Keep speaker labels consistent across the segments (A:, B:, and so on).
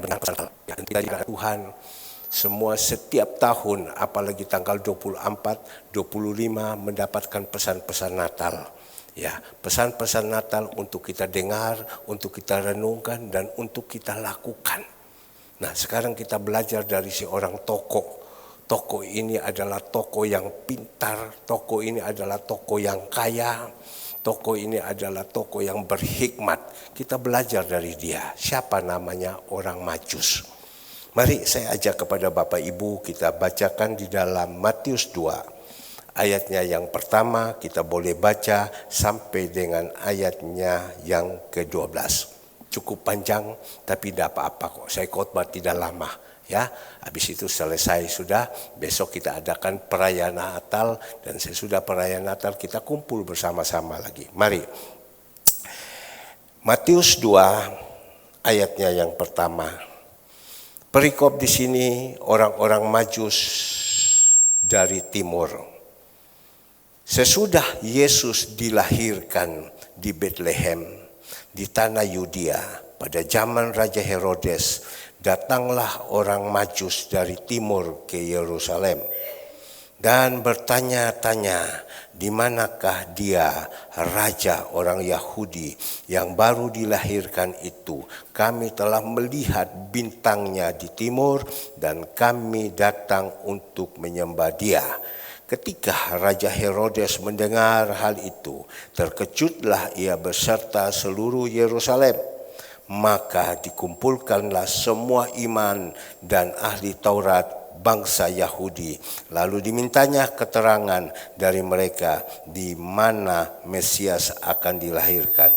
A: dengar pesan Natal. Ya, kita juga Tuhan semua setiap tahun, apalagi tanggal 24, 25 mendapatkan pesan-pesan Natal. Ya, pesan-pesan Natal untuk kita dengar, untuk kita renungkan, dan untuk kita lakukan. Nah, sekarang kita belajar dari seorang tokoh. Tokoh ini adalah tokoh yang pintar, tokoh ini adalah tokoh yang kaya, tokoh ini adalah tokoh yang berhikmat. Kita belajar dari dia. Siapa namanya? Orang Majus. Mari saya ajak kepada Bapak Ibu, kita bacakan di dalam Matius 2. Ayatnya yang pertama kita boleh baca sampai dengan ayatnya yang ke-12. Cukup panjang tapi tidak apa-apa kok. Saya khotbah tidak lama. Ya, habis itu selesai sudah, besok kita adakan perayaan Natal, dan sesudah perayaan Natal kita kumpul bersama-sama lagi. Mari. Matius 2 ayatnya yang pertama. Perikop di sini orang-orang Majus dari timur. Sesudah Yesus dilahirkan di Betlehem di tanah Yudea pada zaman Raja Herodes, datanglah orang Majus dari timur ke Yerusalem dan bertanya-tanya, di manakah dia, raja orang Yahudi yang baru dilahirkan itu? Kami telah melihat bintangnya di timur dan kami datang untuk menyembah dia. Ketika Raja Herodes mendengar hal itu, terkejutlah ia beserta seluruh Yerusalem. Maka dikumpulkanlah semua imam dan ahli Taurat bangsa Yahudi. Lalu dimintanya keterangan dari mereka di mana Mesias akan dilahirkan.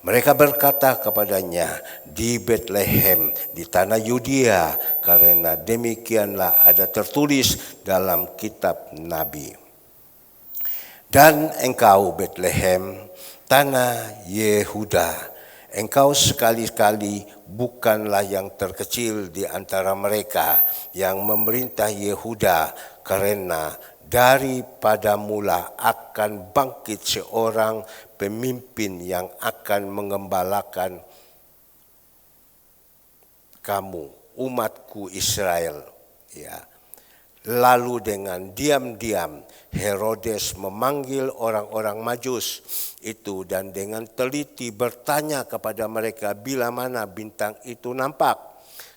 A: Mereka berkata kepadanya, di Betlehem di tanah Yudea, karena demikianlah ada tertulis dalam kitab Nabi. Dan engkau Betlehem, tanah Yehuda, engkau sekali-kali bukanlah yang terkecil di antara mereka yang memerintah Yehuda, karena daripada mula akan bangkit seorang pemimpin yang akan mengembalakan kamu, umatku Israel. Ya. Lalu dengan diam-diam Herodes memanggil orang-orang Majus itu dan dengan teliti bertanya kepada mereka bila mana bintang itu nampak.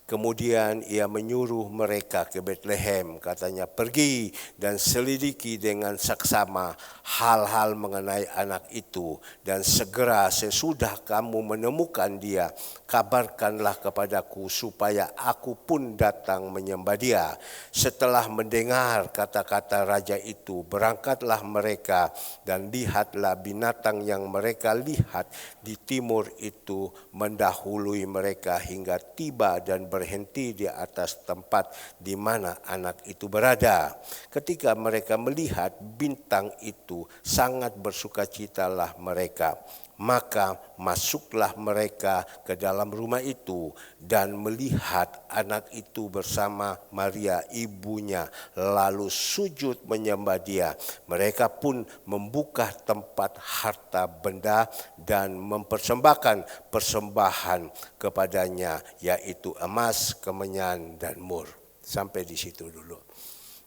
A: Kemudian ia menyuruh mereka ke Betlehem, katanya, pergi dan selidiki dengan saksama hal-hal mengenai anak itu, dan segera sesudah kamu menemukan dia, kabarkanlah kepadaku supaya aku pun datang menyembah dia. Setelah mendengar kata-kata raja itu, berangkatlah mereka, dan lihatlah binatang yang mereka lihat di timur itu mendahului mereka hingga tiba dan berhenti di atas tempat di mana anak itu berada. Ketika mereka melihat bintang itu, sangat bersukacitalah mereka. Maka masuklah mereka ke dalam rumah itu dan melihat anak itu bersama Maria ibunya, lalu sujud menyembah dia. Mereka pun membuka tempat harta benda dan mempersembahkan persembahan kepadanya, yaitu emas, kemenyan, dan mur. Sampai di situ dulu.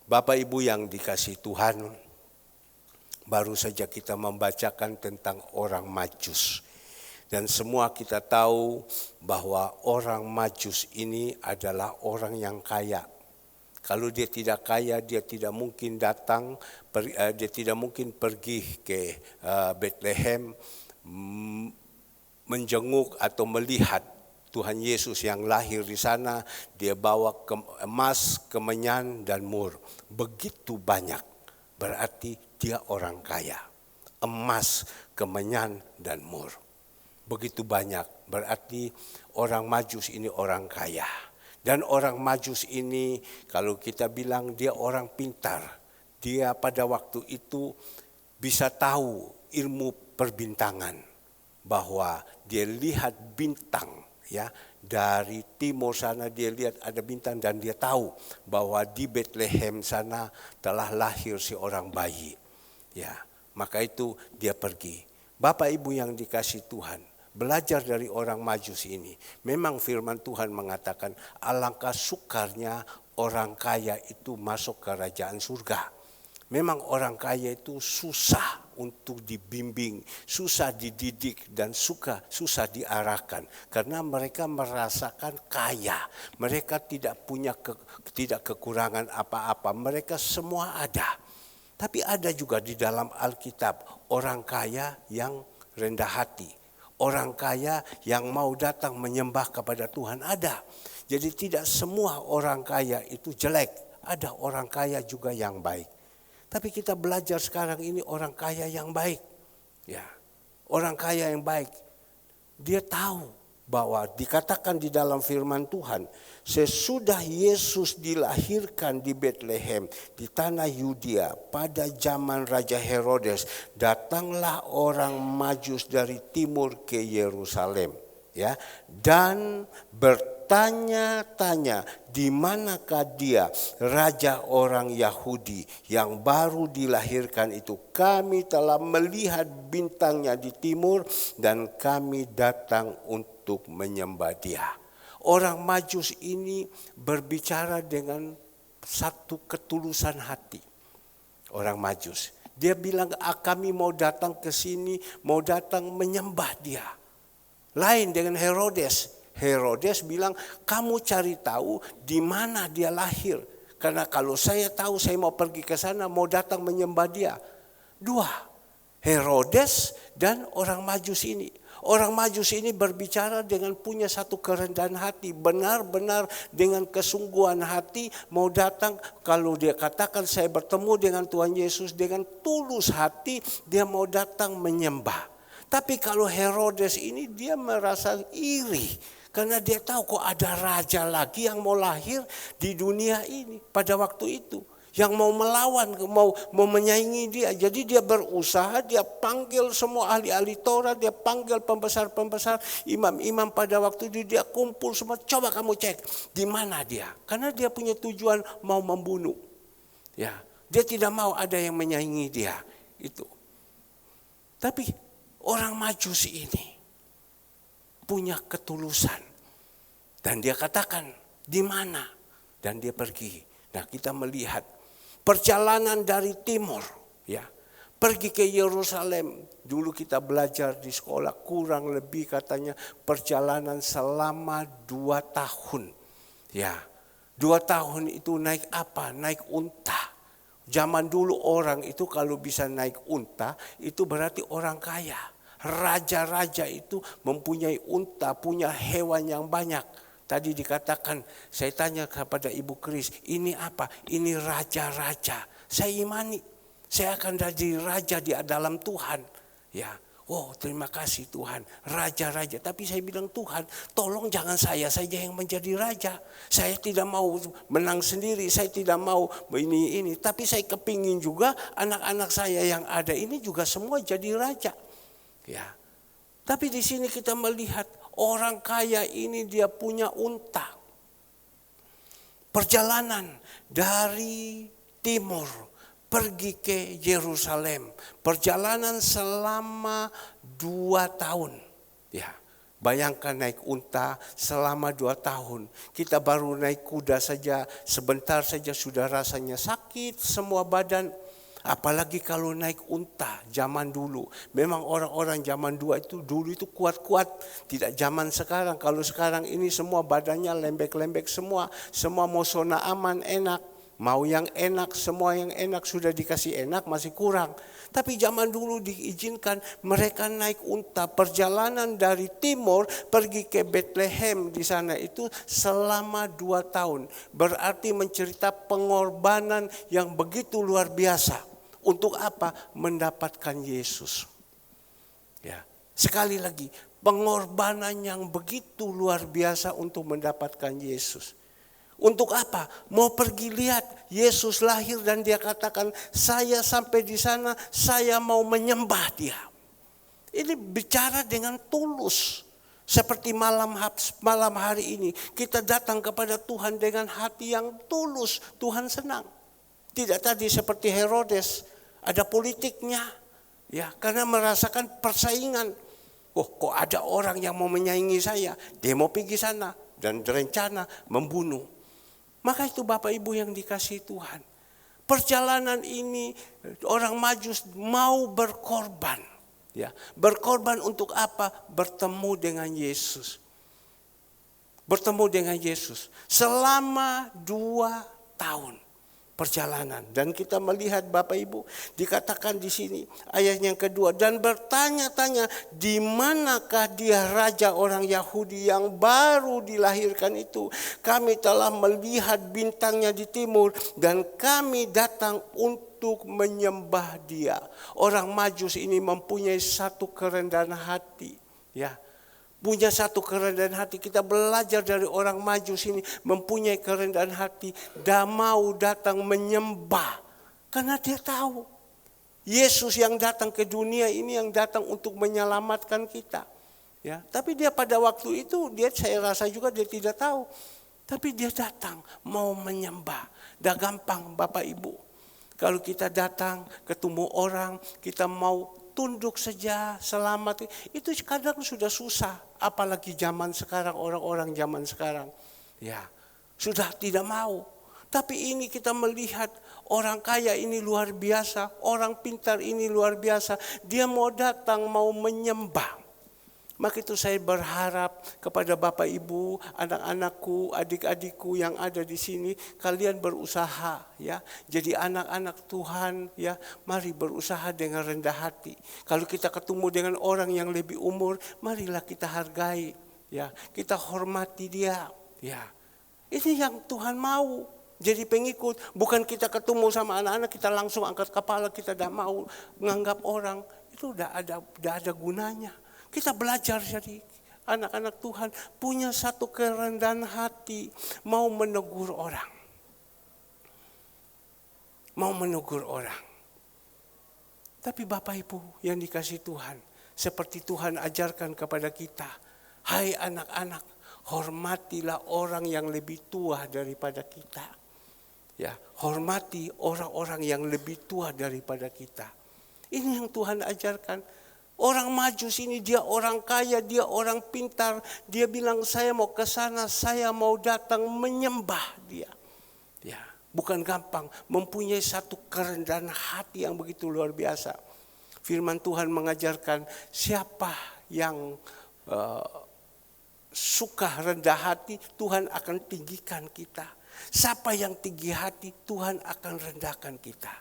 A: Bapak Ibu yang dikasihi Tuhan, baru saja kita membacakan tentang orang Majus. Dan semua kita tahu bahwa orang Majus ini adalah orang yang kaya. Kalau dia tidak kaya, dia tidak mungkin datang, dia tidak mungkin pergi ke Betlehem menjenguk atau melihat Tuhan Yesus yang lahir di sana. Dia bawa emas, kemenyan, dan mur. Begitu banyak. Berarti dia orang kaya. Emas, kemenyan, dan mur. Begitu banyak. Berarti orang Majus ini orang kaya. Dan orang Majus ini kalau kita bilang dia orang pintar. Dia pada waktu itu bisa tahu ilmu perbintangan. Bahwa dia lihat bintang, ya, dari timur sana dia lihat ada bintang dan dia tahu bahwa di Betlehem sana telah lahir seorang bayi. Ya, maka itu dia pergi. Bapak Ibu yang dikasihi Tuhan, belajar dari orang Majus ini. Memang firman Tuhan mengatakan alangkah sukarnya orang kaya itu masuk ke kerajaan surga. Memang orang kaya itu susah untuk dibimbing, susah dididik dan susah diarahkan. Karena mereka merasakan kaya, mereka tidak punya tidak kekurangan apa-apa, mereka semua ada. Tapi ada juga di dalam Alkitab orang kaya yang rendah hati. Orang kaya yang mau datang menyembah kepada Tuhan ada. Jadi tidak semua orang kaya itu jelek, ada orang kaya juga yang baik. Tapi kita belajar sekarang ini orang kaya yang baik. Ya, orang kaya yang baik. Dia tahu bahwa dikatakan di dalam firman Tuhan, sesudah Yesus dilahirkan di Betlehem di tanah Yudea pada zaman Raja Herodes, datanglah orang Majus dari timur ke Yerusalem, ya, dan bertanya-tanya di manakah dia, raja orang Yahudi yang baru dilahirkan itu. Kami telah melihat bintangnya di timur dan kami datang untuk menyembah dia. Orang Majus ini berbicara dengan satu ketulusan hati. Orang Majus, dia bilang kami mau datang ke sini, mau datang menyembah dia. Lain dengan Herodes. Herodes bilang, kamu cari tahu di mana dia lahir. Karena kalau saya tahu, saya mau pergi ke sana, mau datang menyembah dia. Dua, Herodes dan orang Majus ini. Orang Majus ini berbicara dengan punya satu kerendahan hati. Benar-benar dengan kesungguhan hati mau datang. Kalau dia katakan saya bertemu dengan Tuhan Yesus dengan tulus hati, dia mau datang menyembah. Tapi kalau Herodes ini dia merasa iri. Karena dia tahu kok ada raja lagi yang mau lahir di dunia ini pada waktu itu. Yang mau melawan, mau menyaingi dia. Jadi dia berusaha, dia panggil semua ahli-ahli Taurat, dia panggil pembesar-pembesar, imam-imam pada waktu itu, dia kumpul semua. Coba kamu cek di mana dia. Karena dia punya tujuan mau membunuh. Ya, dia tidak mau ada yang menyaingi dia. Itu. Tapi orang Majus ini punya ketulusan. Dan dia katakan, di mana? Dan dia pergi. Nah, kita melihat perjalanan dari timur, ya, pergi ke Yerusalem. Dulu kita belajar di sekolah kurang lebih katanya perjalanan selama 2 tahun. Ya, 2 tahun itu naik apa? Naik unta. Zaman dulu orang itu kalau bisa naik unta itu berarti orang kaya. Raja-raja itu mempunyai unta, punya hewan yang banyak. Tadi dikatakan, saya tanya kepada Ibu Kris, ini apa? Ini raja-raja. Saya imani, saya akan jadi raja di dalam Tuhan. Ya, oh terima kasih Tuhan, raja-raja. Tapi saya bilang Tuhan, tolong jangan saya saja yang menjadi raja. Saya tidak mau menang sendiri, saya tidak mau ini. Tapi saya kepingin juga anak-anak saya yang ada ini juga semua jadi raja. Ya, tapi di sini kita melihat orang kaya ini dia punya unta. Perjalanan dari timur pergi ke Yerusalem. Perjalanan selama 2 tahun. Ya, bayangkan naik unta selama 2 tahun. Kita baru naik kuda saja, sebentar saja sudah rasanya sakit semua badan. Apalagi kalau naik unta zaman dulu. Memang orang-orang zaman dulu itu kuat-kuat. Tidak zaman sekarang. Kalau sekarang ini semua badannya lembek-lembek semua. Semua mau zona aman, enak. Mau yang enak, semua yang enak sudah dikasih enak masih kurang. Tapi zaman dulu diizinkan mereka naik unta. Perjalanan dari timur pergi ke Betlehem di sana itu selama 2 tahun. Berarti mencerita pengorbanan yang begitu luar biasa. Untuk apa? Mendapatkan Yesus. Ya, sekali lagi, pengorbanan yang begitu luar biasa untuk mendapatkan Yesus. Untuk apa? Mau pergi lihat Yesus lahir dan dia katakan, saya sampai di sana, saya mau menyembah dia. Ini bicara dengan tulus. Seperti malam hari ini, kita datang kepada Tuhan dengan hati yang tulus. Tuhan senang. Tidak tadi seperti Herodes, ada politiknya, ya, karena merasakan persaingan. Oh, kok ada orang yang mau menyaingi saya, dia mau pergi sana dan berencana membunuh. Maka itu Bapak Ibu yang dikasihi Tuhan. Perjalanan ini orang Majus mau berkorban. Ya, berkorban untuk apa? Bertemu dengan Yesus. Bertemu dengan Yesus selama 2 tahun perjalanan. Dan kita melihat Bapak Ibu, dikatakan di sini ayat yang kedua, dan bertanya-tanya di manakah dia raja orang Yahudi yang baru dilahirkan itu. Kami telah melihat bintangnya di timur dan kami datang untuk menyembah dia. Orang Majus ini mempunyai satu kerendahan hati, ya. Punya satu kerendahan hati. Kita belajar dari orang Majus ini, mempunyai kerendahan hati, dan mau datang menyembah. Karena dia tahu Yesus yang datang ke dunia ini yang datang untuk menyelamatkan kita. Ya, tapi dia pada waktu itu saya rasa juga dia tidak tahu. Tapi dia datang mau menyembah. Dah gampang Bapak Ibu. Kalau kita datang ketemu orang, kita mau tunduk saja, selamat, itu kadang sudah susah. Apalagi zaman sekarang, orang-orang zaman sekarang. Ya, sudah tidak mau. Tapi ini kita melihat orang kaya ini luar biasa, orang pintar ini luar biasa. Dia mau datang, mau menyembah. Maka itu saya berharap kepada Bapak Ibu, anak-anakku, adik-adikku yang ada di sini, kalian berusaha ya. Jadi anak-anak Tuhan ya, mari berusaha dengan rendah hati. Kalau kita ketemu dengan orang yang lebih umur, marilah kita hargai ya. Kita hormati dia ya. Ini yang Tuhan mau. Jadi pengikut, bukan kita ketemu sama anak-anak kita langsung angkat kepala, kita tidak mau menganggap orang. Itu udah ada gunanya. Kita belajar jadi anak-anak Tuhan punya satu kerendahan hati, mau menegur orang. Mau menegur orang. Tapi Bapak Ibu yang dikasihi Tuhan, seperti Tuhan ajarkan kepada kita, hai anak-anak, hormatilah orang yang lebih tua daripada kita. Ya, hormati orang-orang yang lebih tua daripada kita. Ini yang Tuhan ajarkan. Orang Majus ini dia orang kaya, dia orang pintar. Dia bilang saya mau ke sana, saya mau datang menyembah dia. Ya, bukan gampang, mempunyai satu kerendahan hati yang begitu luar biasa. Firman Tuhan mengajarkan siapa yang suka rendah hati, Tuhan akan tinggikan kita. Siapa yang tinggi hati, Tuhan akan rendahkan kita.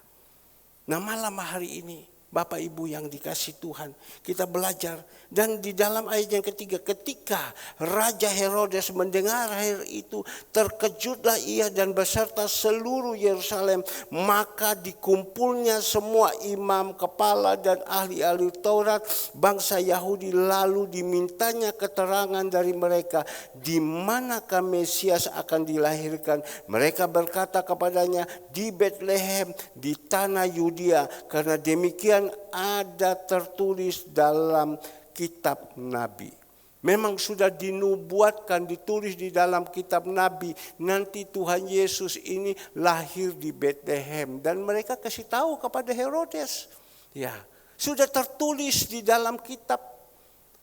A: Nah, malam hari ini Bapak Ibu yang dikasih Tuhan, kita belajar. Dan di dalam ayat yang ketiga, ketika Raja Herodes mendengar hal itu, terkejutlah ia dan beserta seluruh Yerusalem. Maka dikumpulnya semua imam, kepala dan ahli-ahli Taurat bangsa Yahudi. Lalu dimintanya keterangan dari mereka, di manakah Mesias akan dilahirkan. Mereka berkata kepadanya, di Betlehem, di tanah Yudea, karena demikian ada tertulis dalam kitab Nabi. Memang sudah dinubuatkan, ditulis di dalam kitab Nabi, nanti Tuhan Yesus ini lahir di Betlehem. Dan mereka kasih tahu kepada Herodes. Ya, sudah tertulis di dalam kitab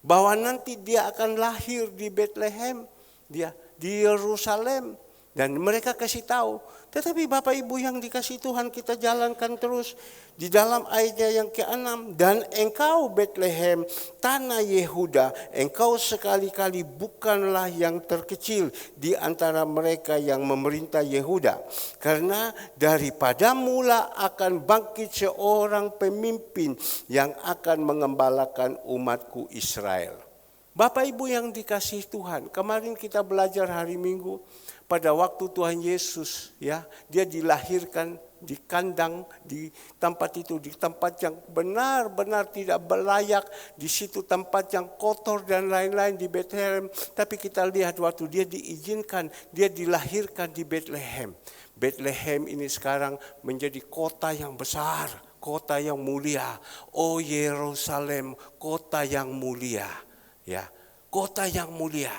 A: bahwa nanti dia akan lahir di Betlehem, dia di Yerusalem. Dan mereka kasih tahu. Tetapi Bapak Ibu yang dikasih Tuhan, kita jalankan terus. Di dalam ayatnya yang ke-6, dan engkau Betlehem, tanah Yehuda, engkau sekali-kali bukanlah yang terkecil di antara mereka yang memerintah Yehuda. Karena daripadamu lah akan bangkit seorang pemimpin yang akan mengembalakan umatku Israel. Bapak Ibu yang dikasih Tuhan, kemarin kita belajar hari Minggu, pada waktu Tuhan Yesus ya, dia dilahirkan di kandang, di tempat itu, di tempat yang benar-benar tidak berlayak, di situ tempat yang kotor dan lain-lain di Betlehem. Tapi kita lihat waktu dia diizinkan, dia dilahirkan di Betlehem. Betlehem ini sekarang menjadi kota yang besar, kota yang mulia. Oh Yerusalem, kota yang mulia. Ya, kota yang mulia.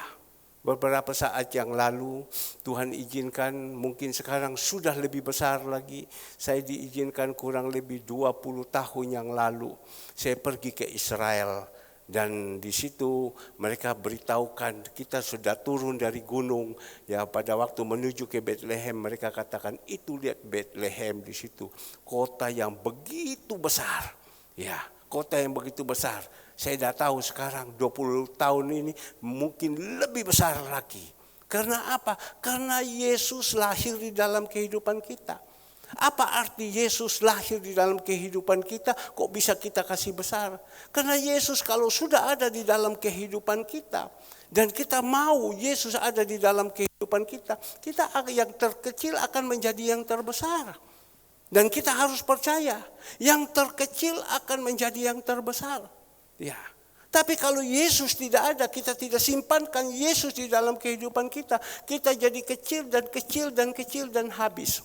A: Beberapa saat yang lalu Tuhan izinkan, mungkin sekarang sudah lebih besar lagi. Saya diizinkan kurang lebih 20 tahun yang lalu. Saya pergi ke Israel Dan di situ mereka beritahukan kita sudah turun dari gunung. Ya, pada waktu menuju ke Bethlehem mereka katakan itu lihat Bethlehem di situ, kota yang begitu besar. Ya, kota yang begitu besar. Saya dah tahu sekarang 20 tahun ini mungkin lebih besar lagi. Karena apa? Karena Yesus lahir di dalam kehidupan kita. Apa arti Yesus lahir di dalam kehidupan kita? Kok bisa kita kasih besar? Karena Yesus kalau sudah ada di dalam kehidupan kita dan kita mau Yesus ada di dalam kehidupan kita, kita yang terkecil akan menjadi yang terbesar. Dan kita harus percaya, yang terkecil akan menjadi yang terbesar. Ya. Tapi kalau Yesus tidak ada, kita tidak simpankan Yesus di dalam kehidupan kita, kita jadi kecil dan kecil dan kecil dan habis.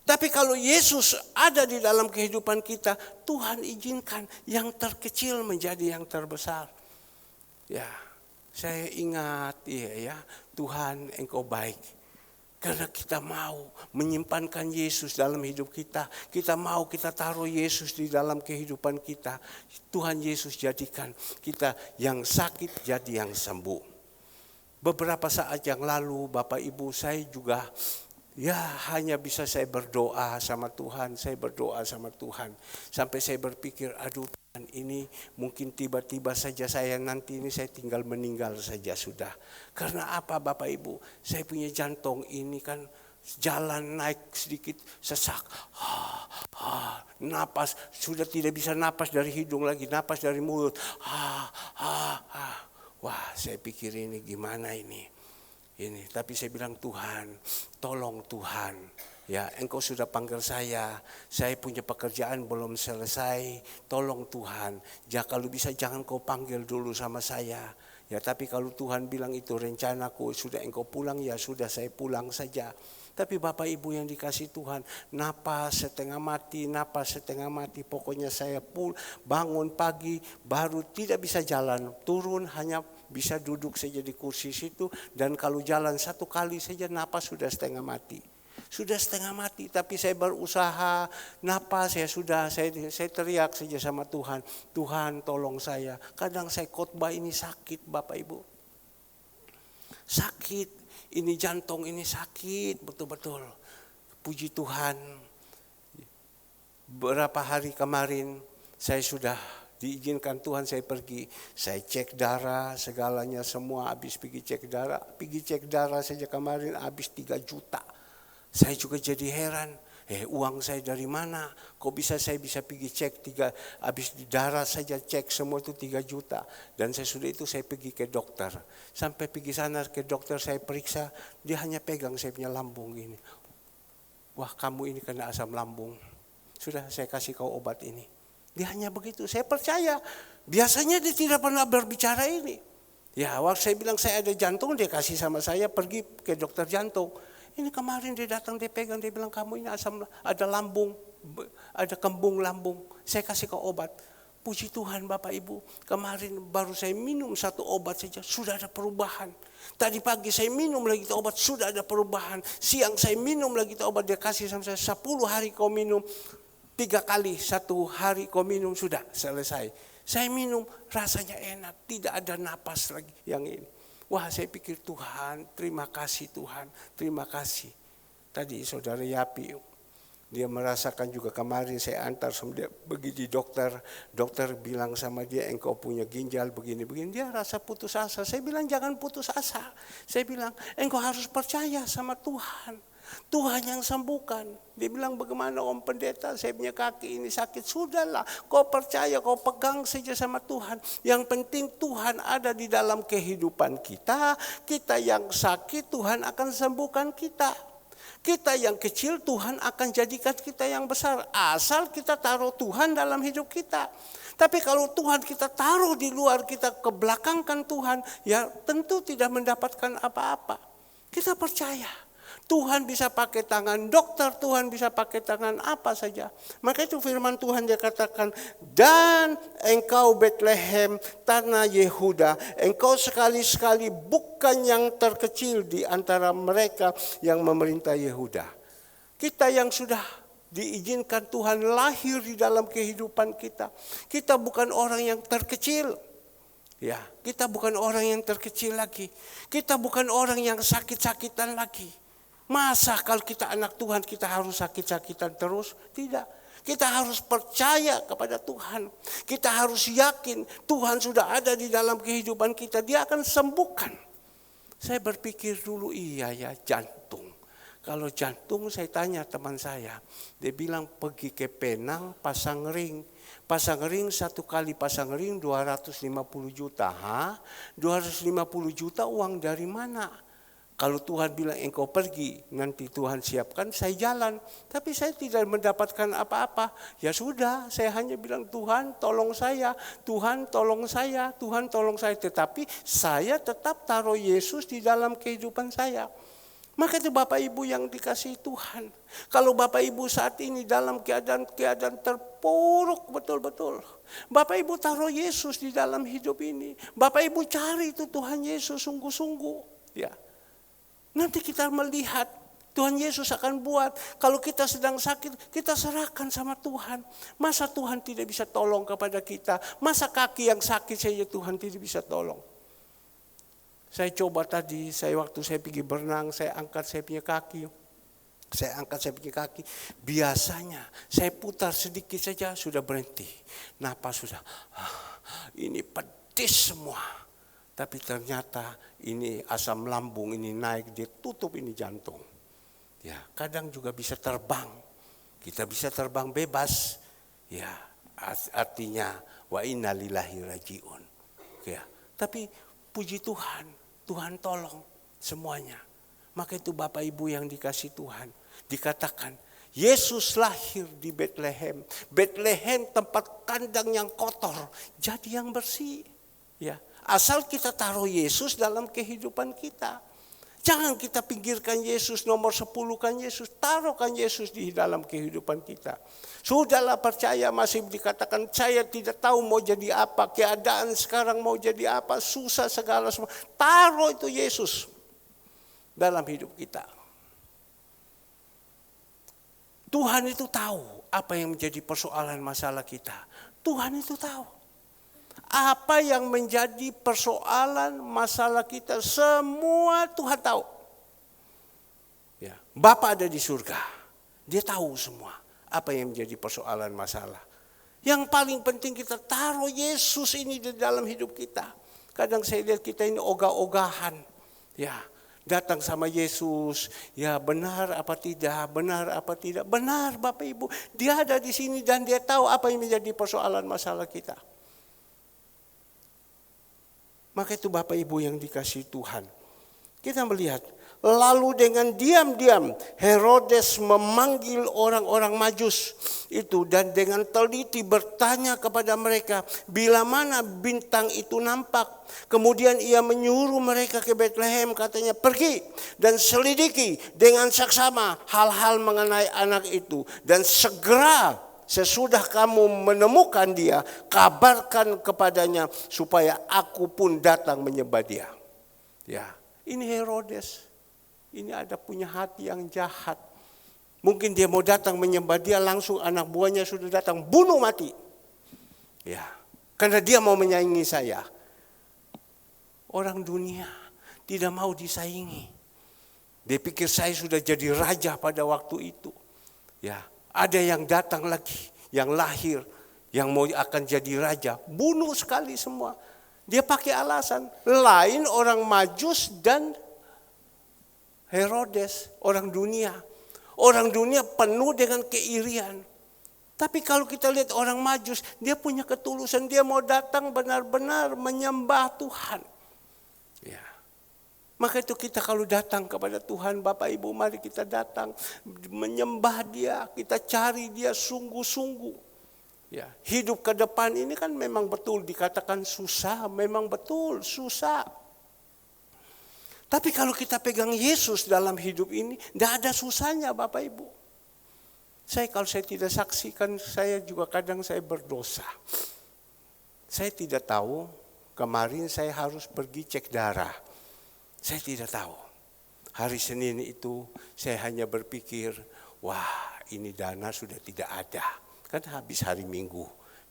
A: Tapi kalau Yesus ada di dalam kehidupan kita, Tuhan izinkan yang terkecil menjadi yang terbesar. Ya, saya ingat ya, Tuhan Engkau baik. Karena kita mau menyimpankan Yesus dalam hidup kita. Kita mau kita taruh Yesus di dalam kehidupan kita. Tuhan Yesus jadikan kita yang sakit jadi yang sembuh. Beberapa saat yang lalu Bapak Ibu saya juga hanya bisa saya berdoa sama Tuhan, sampai saya berpikir, aduh Tuhan ini mungkin tiba-tiba saja saya nanti ini saya tinggal meninggal saja sudah. Karena apa Bapak Ibu, saya punya jantung ini kan jalan naik sedikit sesak, napas sudah tidak bisa napas dari hidung lagi, napas dari mulut, wah saya pikir ini gimana ini. Tapi saya bilang Tuhan, tolong Tuhan, ya Engkau sudah panggil saya punya pekerjaan belum selesai, tolong Tuhan, kalau bisa jangan Kau panggil dulu sama saya, ya tapi kalau Tuhan bilang itu rencanaku, sudah Engkau pulang, ya sudah saya pulang saja. Tapi Bapak Ibu yang dikasih Tuhan, napas setengah mati, pokoknya saya bangun pagi, baru tidak bisa jalan, turun hanya bisa duduk saja di kursi situ, dan kalau jalan satu kali saja napas sudah setengah mati. Tapi saya berusaha napas, saya teriak saja sama Tuhan, Tuhan tolong saya. Kadang saya khotbah ini sakit Bapak Ibu. Sakit, ini jantung ini sakit betul-betul. Puji Tuhan, beberapa hari kemarin saya sudah diizinkan Tuhan saya pergi, saya cek darah segalanya semua habis pergi cek darah saja kemarin habis 3 juta. Saya juga jadi heran, uang saya dari mana? Kok saya bisa pergi cek habis darah saja cek semua itu 3 juta. Dan saya pergi ke dokter. Sampai pergi sana ke dokter saya periksa, dia hanya pegang saya punya lambung ini. Wah, kamu ini kena asam lambung. Sudah saya kasih kau obat ini. Dia hanya begitu, saya percaya. Biasanya dia tidak pernah berbicara ini. Ya, waktu saya bilang saya ada jantung, dia kasih sama saya pergi ke dokter jantung. Ini kemarin dia datang, dia pegang, dia bilang kamu ini ada lambung, ada kembung lambung. Saya kasih kau obat. Puji Tuhan Bapak Ibu, kemarin baru saya minum 1 obat saja, sudah ada perubahan. Tadi pagi saya minum lagi obat, sudah ada perubahan. Siang saya minum lagi obat, dia kasih sama saya 10 hari kau minum. 3 kali 1 hari kau minum sudah selesai. Saya minum rasanya enak, tidak ada napas lagi yang ini. Wah saya pikir Tuhan, terima kasih Tuhan, terima kasih. Tadi saudara Yapi, dia merasakan juga kemarin saya antar sama dia pergi di dokter. Dokter bilang sama dia engkau punya ginjal begini-begini. Dia rasa putus asa. Saya bilang jangan putus asa. Saya bilang engkau harus percaya sama Tuhan. Tuhan yang sembuhkan. Dia bilang bagaimana Om Pendeta, saya punya kaki ini sakit. Sudahlah, kau percaya, kau pegang saja sama Tuhan. Yang penting Tuhan ada di dalam kehidupan kita. Kita yang sakit Tuhan akan sembuhkan kita. Kita yang kecil Tuhan akan jadikan kita yang besar. Asal kita taruh Tuhan dalam hidup kita. Tapi kalau Tuhan kita taruh di luar, kita kebelakangkan Tuhan, ya tentu tidak mendapatkan apa-apa. Kita percaya. Tuhan bisa pakai tangan dokter, Tuhan bisa pakai tangan apa saja. Maka itu firman Tuhan dia katakan, dan engkau Bethlehem tanah Yehuda, engkau sekali-sekali bukan yang terkecil di antara mereka yang memerintah Yehuda. Kita yang sudah diizinkan Tuhan lahir di dalam kehidupan kita. Kita bukan orang yang terkecil. Ya, kita bukan orang yang terkecil lagi. Kita bukan orang yang sakit-sakitan lagi. Masa kalau kita anak Tuhan kita harus sakit-sakitan terus? Tidak. Kita harus percaya kepada Tuhan. Kita harus yakin Tuhan sudah ada di dalam kehidupan kita. Dia akan sembuhkan. Saya berpikir dulu, iya ya, jantung. Kalau jantung, saya tanya teman saya, dia bilang pergi ke Penang pasang ring. Pasang ring, satu kali pasang ring 250 juta. 250 juta uang dari mana? Kalau Tuhan bilang engkau pergi, nanti Tuhan siapkan, saya jalan. Tapi saya tidak mendapatkan apa-apa. Ya sudah, saya hanya bilang Tuhan tolong saya, Tuhan tolong saya, Tuhan tolong saya. Tetapi saya tetap taruh Yesus di dalam kehidupan saya. Maka itu Bapak Ibu yang dikasihi Tuhan. Kalau Bapak Ibu saat ini dalam keadaan terpuruk betul-betul. Bapak Ibu taruh Yesus di dalam hidup ini. Bapak Ibu cari itu Tuhan Yesus sungguh-sungguh. Ya. Nanti kita melihat Tuhan Yesus akan buat. Kalau kita sedang sakit, kita serahkan sama Tuhan. Masa Tuhan tidak bisa tolong kepada kita? Masa kaki yang sakit saja Tuhan tidak bisa tolong? Saya coba tadi, waktu saya pergi berenang, saya angkat saya punya kaki. Biasanya saya putar sedikit saja sudah berhenti. Napas sudah, ini pedis semua. Tapi ternyata ini asam lambung ini naik, dia tutup ini jantung. Ya, kadang juga bisa terbang. Kita bisa terbang bebas. Ya, artinya wa inna lillahi rajiun. Ya, tapi puji Tuhan, Tuhan tolong semuanya. Maka itu Bapak Ibu yang dikasih Tuhan, dikatakan Yesus lahir di Bethlehem. Bethlehem tempat kandang yang kotor jadi yang bersih. Ya, asal kita taruh Yesus dalam kehidupan kita. Jangan kita pinggirkan Yesus, nomor 10 kan Yesus, taruhkan Yesus di dalam kehidupan kita. Sudahlah percaya, masih dikatakan saya tidak tahu mau jadi apa, keadaan sekarang mau jadi apa, susah segala semua. Taruh itu Yesus dalam hidup kita. Tuhan itu tahu apa yang menjadi persoalan masalah kita. Tuhan itu tahu. Apa yang menjadi persoalan masalah kita, semua Tuhan tahu. Ya, Bapa ada di surga, dia tahu semua apa yang menjadi persoalan masalah. Yang paling penting kita taruh Yesus ini di dalam hidup kita. Kadang saya lihat kita ini ogah-ogahan, ya, datang sama Yesus, ya benar apa tidak, benar apa tidak, benar Bapak Ibu, dia ada di sini dan dia tahu apa yang menjadi persoalan masalah kita. Maka itu Bapak Ibu yang dikasihi Tuhan. Kita melihat, lalu dengan diam-diam Herodes memanggil orang-orang Majus itu dan dengan teliti bertanya kepada mereka bila mana bintang itu nampak. Kemudian ia menyuruh mereka ke Bethlehem, katanya pergi dan selidiki dengan saksama hal-hal mengenai anak itu. Dan segera sesudah kamu menemukan dia, kabarkan kepadanya supaya aku pun datang menyembah dia. Ya, ini Herodes. Ini ada punya hati yang jahat. Mungkin dia mau datang menyembah dia, langsung anak buahnya sudah datang bunuh mati. Ya, karena dia mau menyaingi saya. Orang dunia tidak mau disaingi. Dia pikir saya sudah jadi raja pada waktu itu. Ya, ada yang datang lagi, yang lahir, yang mau akan jadi raja, bunuh sekali semua. Dia pakai alasan lain orang Majus dan Herodes, orang dunia. Orang dunia penuh dengan keirian. Tapi kalau kita lihat orang Majus, dia punya ketulusan, dia mau datang benar-benar menyembah Tuhan. Ya. Maka itu kita kalau datang kepada Tuhan, Bapak Ibu, mari kita datang menyembah dia, kita cari dia sungguh-sungguh. Ya, hidup ke depan ini kan memang betul dikatakan susah, memang betul susah. Tapi kalau kita pegang Yesus dalam hidup ini, tidak ada susahnya Bapak Ibu. Kalau saya tidak saksikan, saya juga kadang saya berdosa. Saya tidak tahu, kemarin saya harus pergi cek darah. Saya tidak tahu. Hari Senin itu saya hanya berpikir, wah ini dana sudah tidak ada. Kan habis hari Minggu.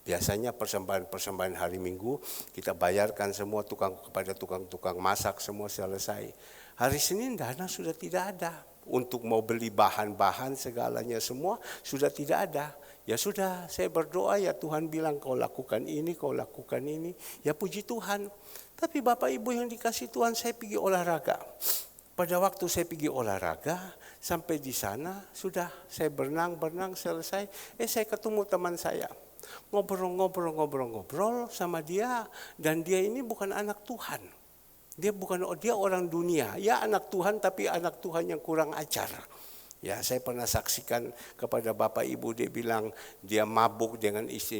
A: Biasanya persembahan hari Minggu kita bayarkan semua kepada tukang-tukang masak, semua selesai. Hari Senin dana sudah tidak ada. Untuk mau beli bahan-bahan segalanya semua sudah tidak ada. Ya sudah, saya berdoa, ya Tuhan bilang kau lakukan ini, kau lakukan ini. Ya puji Tuhan. Tapi Bapak Ibu yang dikasih Tuhan, saya pergi olahraga. Pada waktu saya pergi olahraga, sampai di sana sudah saya berenang selesai. Saya ketemu teman saya. Ngobrol sama dia, dan dia ini bukan anak Tuhan. Dia orang dunia. Ya anak Tuhan, tapi anak Tuhan yang kurang ajar. Ya, saya pernah saksikan kepada Bapak Ibu, dia bilang dia mabuk dengan istri,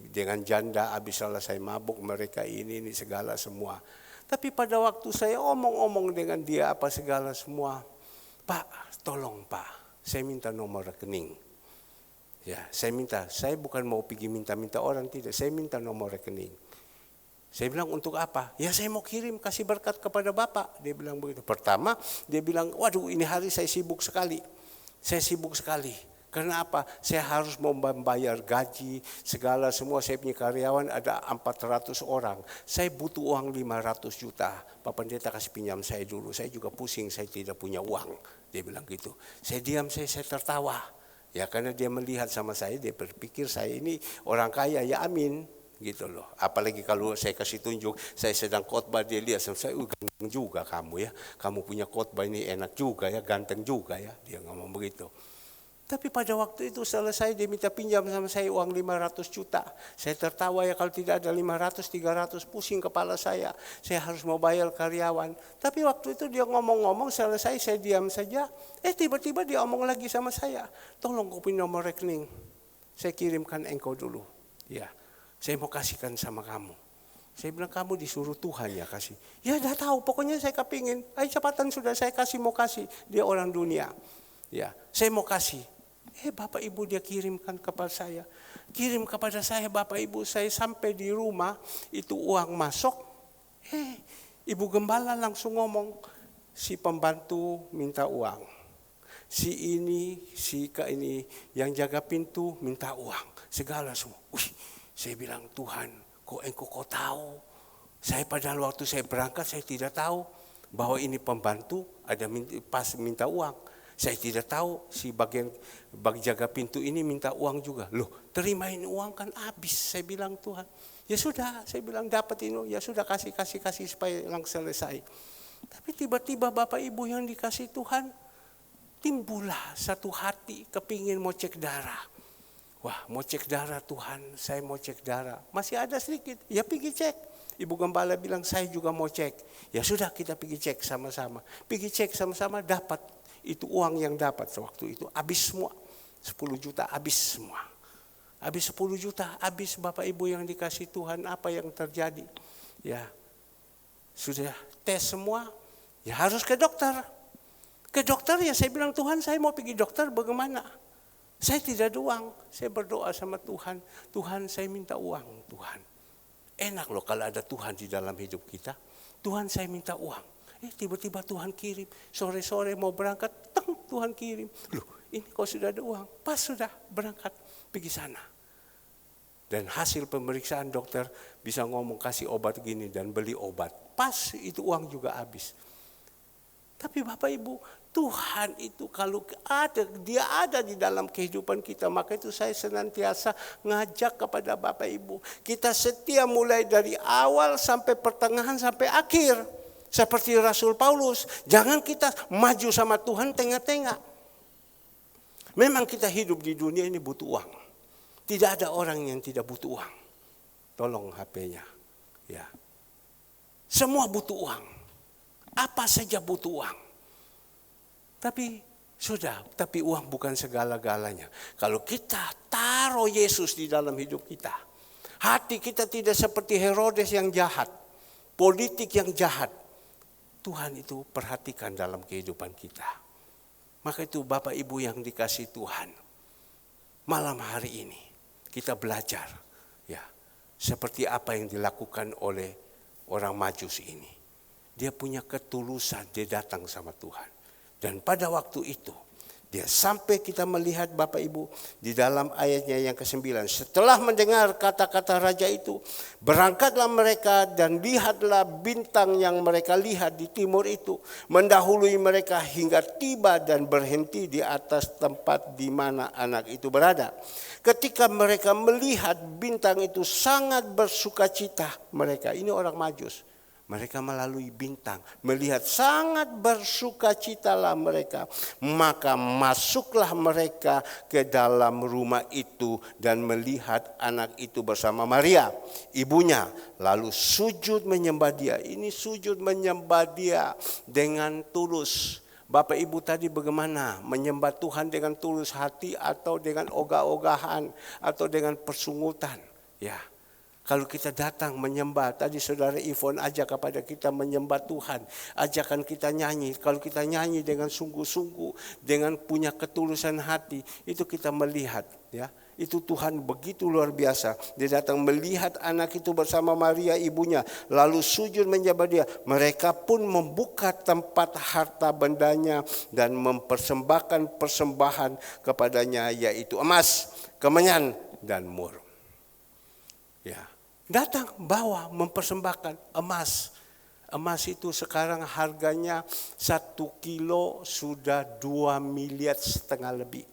A: dengan janda, habis selesai mabuk mereka ini segala semua. Tapi pada waktu saya omong-omong dengan dia apa segala semua, Pak, tolong Pak, saya minta nomor rekening. Ya, saya bukan mau pergi minta orang, tidak, saya minta nomor rekening. Saya bilang untuk apa? Ya saya mau kirim kasih berkat kepada Bapak. Dia bilang begitu. Pertama dia bilang, waduh ini hari saya sibuk sekali. Saya sibuk sekali. Karena apa? Saya harus membayar gaji, segala semua. Saya punya karyawan ada 400 orang. Saya butuh uang 500 juta. Pak Pendeta kasih pinjam saya dulu. Saya juga pusing, saya tidak punya uang. Dia bilang gitu. Saya diam, saya tertawa. Ya karena dia melihat sama saya, dia berpikir saya ini orang kaya, ya amin. Gitu loh. Apalagi kalau saya kasih tunjuk, saya sedang khotbah, dia lihat saya, ganteng juga kamu ya. Kamu punya khotbah ini enak juga ya, ganteng juga ya. Dia ngomong begitu. Tapi pada waktu itu selesai dia minta pinjam sama saya uang 500 juta. Saya tertawa ya, kalau tidak ada 500, 300 pusing kepala saya. Saya harus mau bayar karyawan. Tapi waktu itu dia ngomong-ngomong selesai saya diam saja. Tiba-tiba dia omong lagi sama saya. Tolong kau punya nomor rekening. Saya kirimkan engkau dulu. Ya. Saya mau kasihkan sama kamu. Saya bilang kamu disuruh Tuhan ya kasih. Ya dah tahu, pokoknya saya kepingin. Cepatan sudah saya kasih, mau kasih. Dia orang dunia. Ya, saya mau kasih. Bapak Ibu dia kirimkan kepada saya. Kirim kepada saya Bapak Ibu, saya sampai di rumah itu uang masuk. Ibu Gembala langsung ngomong, si pembantu minta uang. Si ini yang jaga pintu minta uang. Segala semua. Saya bilang, Tuhan, kok engkau tahu? Saya padahal waktu saya berangkat, saya tidak tahu bahwa ini pembantu ada pas minta uang. Saya tidak tahu si bagian jaga pintu ini minta uang juga. Loh, terimain uang kan habis. Saya bilang, Tuhan, ya sudah, saya bilang dapat ini, ya sudah kasih supaya langsung selesai. Tapi tiba-tiba Bapak Ibu yang dikasih Tuhan, timbullah satu hati kepingin mau cek darah. Wah, mau cek darah Tuhan, saya mau cek darah. Masih ada sedikit, ya pergi cek. Ibu Gembala bilang saya juga mau cek. Ya sudah kita pergi cek sama-sama. Pergi cek sama-sama, dapat itu uang yang dapat sewaktu itu. Habis semua, 10 juta habis semua. Habis 10 juta, habis Bapak Ibu yang dikasih Tuhan, apa yang terjadi? Ya, sudah tes semua, ya harus ke dokter. Ke dokter ya saya bilang, Tuhan saya mau pergi dokter bagaimana? Saya tidak ada uang, saya berdoa sama Tuhan. Tuhan saya minta uang, Tuhan. Enak loh kalau ada Tuhan di dalam hidup kita. Tuhan saya minta uang. Tiba-tiba Tuhan kirim. Sore-sore mau berangkat, Tuhan kirim. Loh ini kok sudah ada uang? Pas sudah berangkat, pergi sana. Dan hasil pemeriksaan dokter bisa ngomong kasih obat gini dan beli obat. Pas itu uang juga habis. Tapi Bapak Ibu, Tuhan itu kalau dia ada di dalam kehidupan kita, maka itu saya senantiasa ngajak kepada Bapak Ibu. Kita setia mulai dari awal sampai pertengahan sampai akhir. Seperti Rasul Paulus, jangan kita maju sama Tuhan tengah-tengah. Memang kita hidup di dunia ini butuh uang. Tidak ada orang yang tidak butuh uang. Tolong HP-nya. Ya. Semua butuh uang. Apa saja butuh uang. Tapi uang bukan segala-galanya. Kalau kita taruh Yesus di dalam hidup kita, hati kita tidak seperti Herodes yang jahat, politik yang jahat. Tuhan itu perhatikan dalam kehidupan kita. Maka itu Bapak Ibu yang dikasih Tuhan, malam hari ini kita belajar ya seperti apa yang dilakukan oleh orang Majus ini. Dia punya ketulusan, dia datang sama Tuhan. Dan pada waktu itu Dia sampai kita melihat Bapak Ibu di dalam ayatnya yang ke-9. Setelah mendengar kata-kata raja itu, berangkatlah mereka dan lihatlah bintang yang mereka lihat di timur itu. Mendahului mereka hingga tiba dan berhenti di atas tempat di mana anak itu berada. Ketika mereka melihat bintang itu sangat bersukacita mereka. Ini orang Majus. Mereka melalui bintang, melihat sangat bersukacitalah mereka. Maka masuklah mereka ke dalam rumah itu dan melihat anak itu bersama Maria, ibunya. Lalu sujud menyembah dia. Ini sujud menyembah dia dengan tulus. Bapak Ibu tadi bagaimana menyembah Tuhan dengan tulus hati atau dengan ogah-ogahan atau dengan persungutan? Ya. Kalau kita datang menyembah, tadi saudara Ivon ajak kepada kita menyembah Tuhan. Ajakan kita nyanyi, kalau kita nyanyi dengan sungguh-sungguh, dengan punya ketulusan hati, itu kita melihat. Ya, itu Tuhan begitu luar biasa. Dia datang melihat anak itu bersama Maria ibunya, lalu sujud menyembah dia. Mereka pun membuka tempat harta bendanya dan mempersembahkan persembahan kepadanya, yaitu emas, kemenyan, dan mur. Ya. Datang bawa mempersembahkan emas. Emas itu sekarang harganya 1 kilo sudah 2,5 miliar lebih.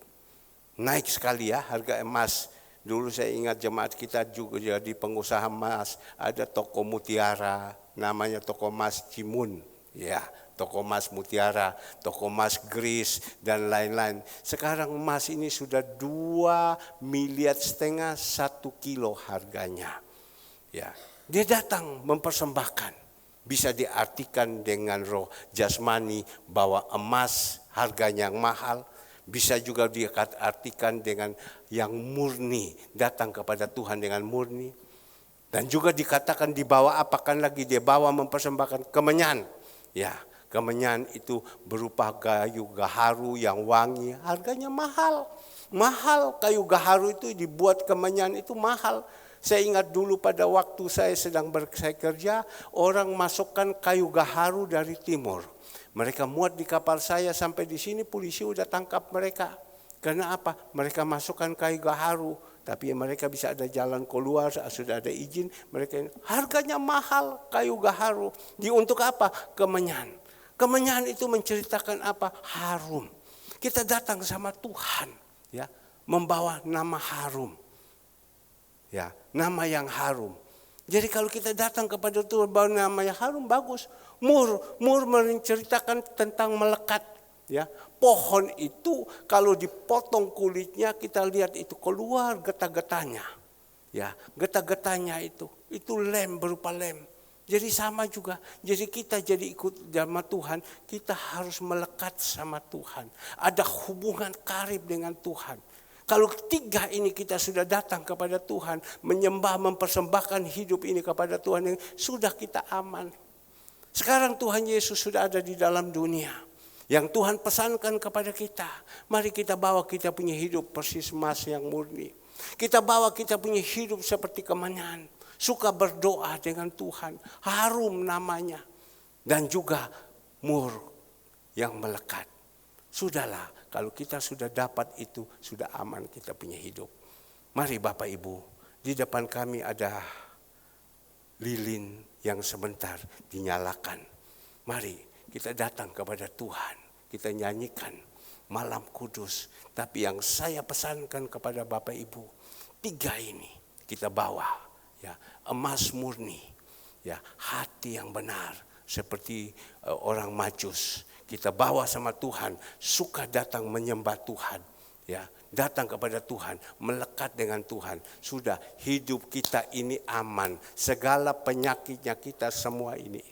A: Naik sekali ya harga emas. Dulu saya ingat jemaat kita juga jadi pengusaha emas. Ada toko mutiara, namanya toko emas Cimun. Ya, toko emas mutiara, toko emas Gris dan lain-lain. Sekarang emas ini sudah 2,5 miliar 1 kilo harganya. Ya, dia datang mempersembahkan. Bisa diartikan dengan roh jasmani bahwa emas harganya yang mahal. Bisa juga diartikan dengan yang murni, datang kepada Tuhan dengan murni. Dan juga dikatakan dibawa apakan lagi, dia bawa mempersembahkan kemenyan. Ya, kemenyan itu berupa kayu gaharu yang wangi, harganya mahal. Mahal kayu gaharu itu dibuat kemenyan itu mahal. Saya ingat dulu pada waktu saya sedang bekerja, orang masukkan kayu gaharu dari timur. Mereka muat di kapal saya sampai di sini, polisi udah tangkap mereka. Karena apa? Mereka masukkan kayu gaharu, tapi mereka bisa ada jalan keluar, sudah ada izin. Mereka harganya mahal kayu gaharu. Untuk apa? Kemenyan. Kemenyan itu menceritakan apa? Harum. Kita datang sama Tuhan, ya, membawa nama harum. Ya, nama yang harum. Jadi kalau kita datang kepada Tuhan bawa nama yang harum, bagus. Mur menceritakan tentang melekat. Ya, pohon itu kalau dipotong kulitnya kita lihat itu keluar getah-getahnya. Ya, getah-getahnya itu lem, berupa lem. Jadi sama juga. Jadi kita jadi ikut sama Tuhan, kita harus melekat sama Tuhan. Ada hubungan karib dengan Tuhan. Kalau tiga ini kita sudah datang kepada Tuhan, menyembah, mempersembahkan hidup ini kepada Tuhan, sudah kita aman. Sekarang Tuhan Yesus sudah ada di dalam dunia. Yang Tuhan pesankan kepada kita, mari kita bawa kita punya hidup persis emas yang murni. Kita bawa kita punya hidup seperti kemenyan, suka berdoa dengan Tuhan, harum namanya. Dan juga mur yang melekat. Sudahlah, kalau kita sudah dapat itu, sudah aman kita punya hidup. Mari Bapak Ibu, di depan kami ada lilin yang sebentar dinyalakan. Mari kita datang kepada Tuhan, kita nyanyikan malam kudus. Tapi yang saya pesankan kepada Bapak Ibu, tiga ini kita bawa, ya, emas murni, ya, hati yang benar seperti orang Majus. Kita bawa sama Tuhan, suka datang menyembah Tuhan, ya, datang kepada Tuhan, melekat dengan Tuhan. Sudah, hidup kita ini aman, segala penyakitnya kita semua ini.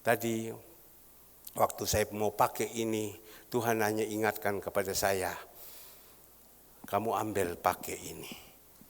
A: Tadi waktu saya mau pakai ini, Tuhan hanya ingatkan kepada saya, kamu ambil pakai ini,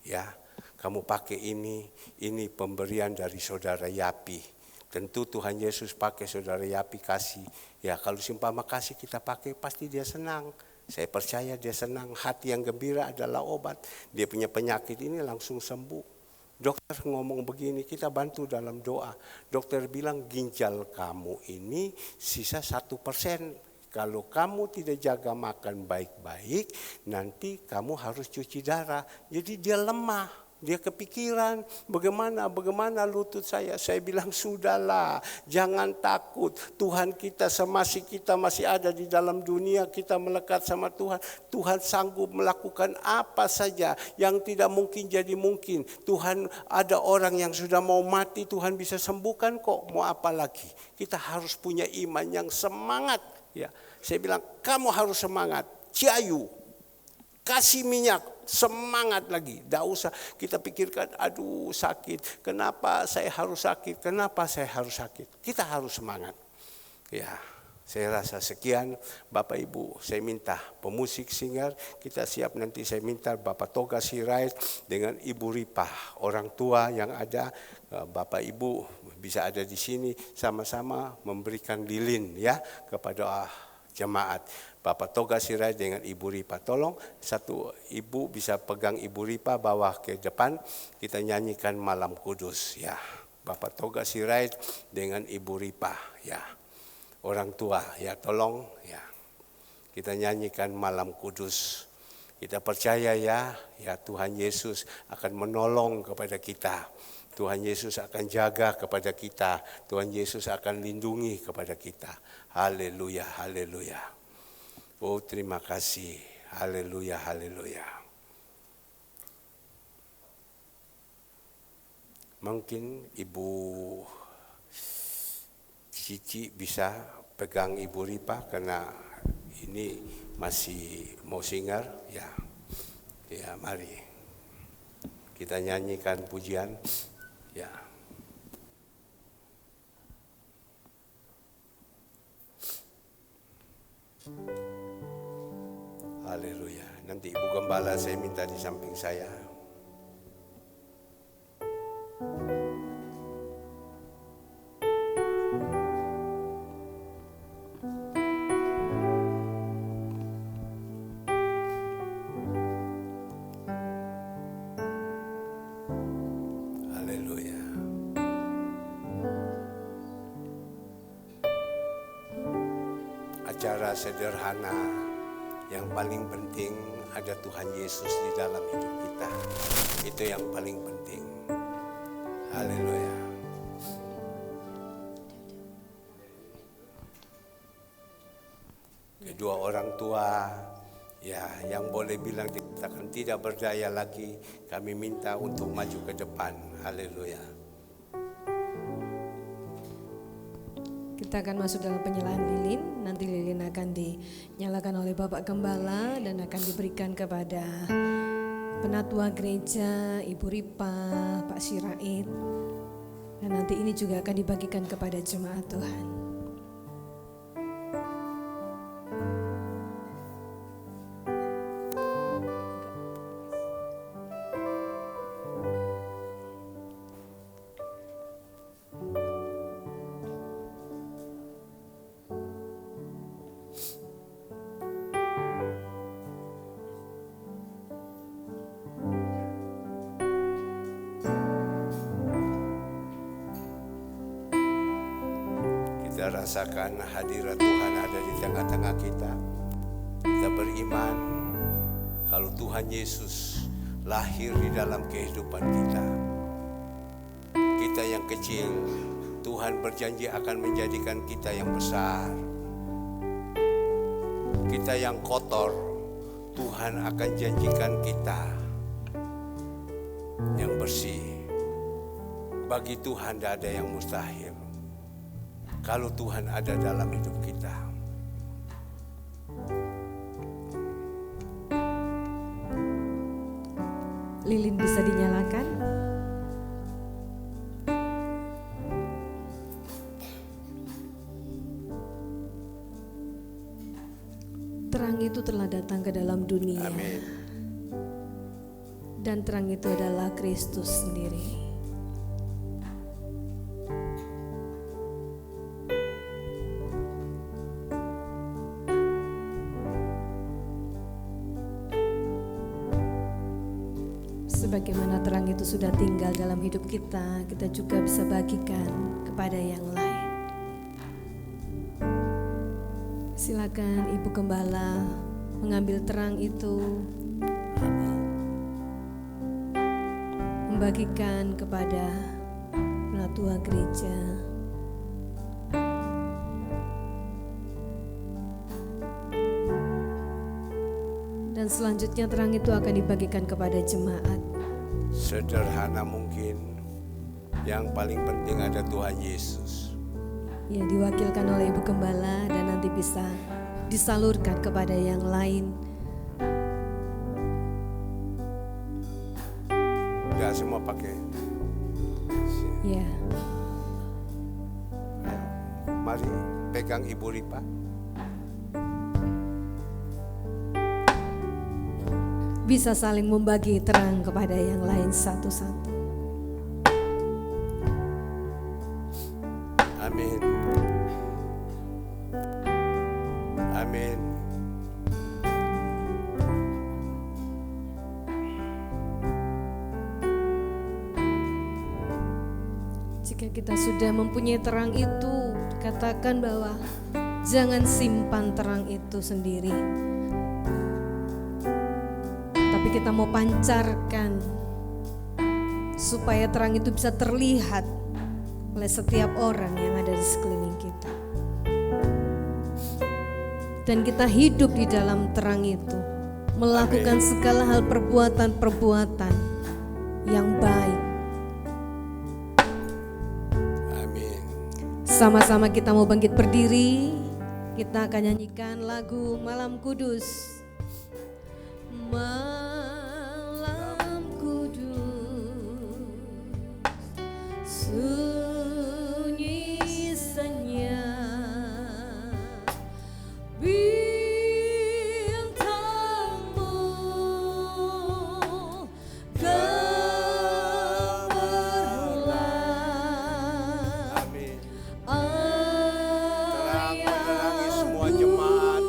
A: ya, kamu pakai ini pemberian dari saudara Yapi. Tentu Tuhan Yesus pakai saudara Yapi kasih. Ya, kalau simpama kasih kita pakai pasti dia senang. Saya percaya dia senang. Hati yang gembira adalah obat. Dia punya penyakit ini langsung sembuh. Dokter ngomong begini, kita bantu dalam doa. Dokter bilang ginjal kamu ini sisa 1%. Kalau kamu tidak jaga makan baik-baik, nanti kamu harus cuci darah. Jadi dia lemah. Dia kepikiran, bagaimana lutut saya. Saya bilang, sudahlah, jangan takut. Tuhan kita semasa kita masih ada di dalam dunia, kita melekat sama Tuhan. Tuhan sanggup melakukan apa saja yang tidak mungkin jadi mungkin. Tuhan, ada orang yang sudah mau mati, Tuhan bisa sembuhkan kok. Mau apa lagi? Kita harus punya iman yang semangat. Ya, saya bilang, kamu harus semangat. Ciayu, kasih minyak, semangat lagi. Tidak usah kita pikirkan, aduh sakit, kenapa saya harus sakit, kenapa saya harus sakit. Kita harus semangat. Ya, saya rasa sekian. Bapak Ibu, saya minta pemusik singer, kita siap nanti. Saya minta Bapak Toga Sirait dengan Ibu Ripah, orang tua yang ada. Bapak Ibu bisa ada di sini, sama-sama memberikan lilin ya kepada jemaat. Bapak Toga Sirait dengan Ibu Ripa, tolong satu ibu bisa pegang Ibu Ripa bawa ke depan, kita nyanyikan Malam Kudus ya. Bapak Toga Sirait dengan Ibu Ripa ya, orang tua ya, tolong ya, kita nyanyikan Malam Kudus. Kita percaya ya Tuhan Yesus akan menolong kepada kita. Tuhan Yesus akan jaga kepada kita. Tuhan Yesus akan lindungi kepada kita. Haleluya, haleluya. Oh, terima kasih. Haleluya, haleluya. Mungkin Ibu Cici bisa pegang Ibu Ripa karena ini masih mau singer ya. Ya, mari kita nyanyikan pujian ya. Haleluya. Nanti Ibu Gembala saya minta di samping saya. Haleluya. Acara sederhana, yang paling penting ada Tuhan Yesus di dalam hidup kita. Itu yang paling penting. Haleluya. Kedua orang tua ya yang boleh bilang dikatakan tidak berdaya lagi, kami minta untuk maju ke depan. Haleluya.
B: Kita akan masuk dalam penyalaan lilin. Nanti lilin akan dinyalakan oleh Bapak Gembala dan akan diberikan kepada Penatua Gereja, Ibu Ripa, Pak Sirait. Dan nanti ini juga akan dibagikan kepada jemaat Tuhan.
A: Kita rasakan hadirat Tuhan ada di tengah-tengah kita. Kita beriman kalau Tuhan Yesus lahir di dalam kehidupan kita. Kita yang kecil, Tuhan berjanji akan menjadikan kita yang besar. Kita yang kotor, Tuhan akan janjikan kita yang bersih. Bagi Tuhan tidak ada yang mustahil. Kalau Tuhan ada dalam hidup kita.
B: Lilin bisa dinyalakan. Terang itu telah datang ke dalam dunia.
A: Amin.
B: Dan terang itu adalah Kristus sendiri. Sebagaimana terang itu sudah tinggal dalam hidup kita, kita juga bisa bagikan kepada yang lain. Silakan Ibu Gembala mengambil terang itu, membagikan kepada penatua gereja. Dan selanjutnya terang itu akan dibagikan kepada jemaat.
A: Sederhana mungkin, yang paling penting ada Tuhan Yesus.
B: Ya, diwakilkan oleh Ibu Gembala dan nanti bisa disalurkan kepada yang lain.
A: Enggak semua pakai.
B: Ya.
A: Mari pegang Ibu Ripa.
B: Bisa saling membagi terang kepada yang lain satu-satu.
A: Amin. Amin.
B: Jika kita sudah mempunyai terang itu, katakan bahwa jangan simpan terang itu sendiri. Tapi kita mau pancarkan supaya terang itu bisa terlihat oleh setiap orang yang ada di sekeliling kita. Dan kita hidup di dalam terang itu, melakukan segala hal perbuatan-perbuatan yang baik.
A: Amin.
B: Sama-sama kita mau bangkit berdiri, kita akan nyanyikan lagu Malam Kudus. Malam kudus, sunyi senyap, bintangmu gemerlap.
A: Amin. Terang menerangi semua jemaat.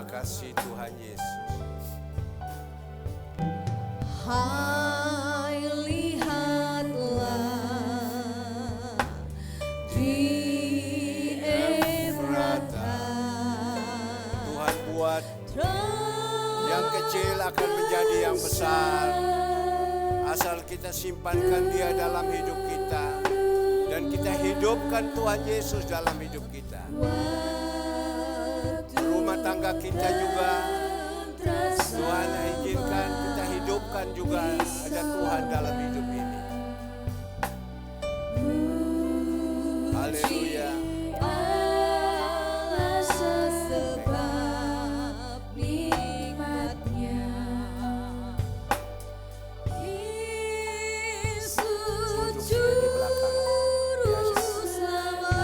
A: Kasih Tuhan Yesus.
B: Hai, lihatlah di Efrata,
A: Tuhan buat yang kecil akan menjadi yang besar, asal kita simpankan Dia dalam hidup kita dan kita hidupkan Tuhan Yesus dalam hidup kita. Rumah tangga kita juga Tuhan izinkan kita hidupkan juga ada Tuhan dalam hidup ini. Haleluya.
B: sebab nikmatnya Yesus juru selamat,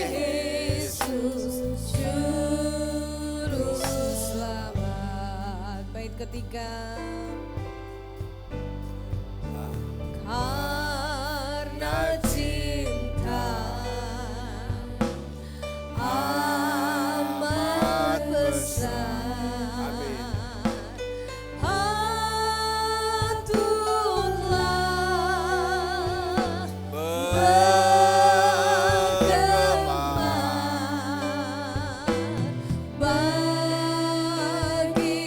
B: Yesus juru selamat. Bait ketiga. Karena cinta amat besar, patutlah bergema bagi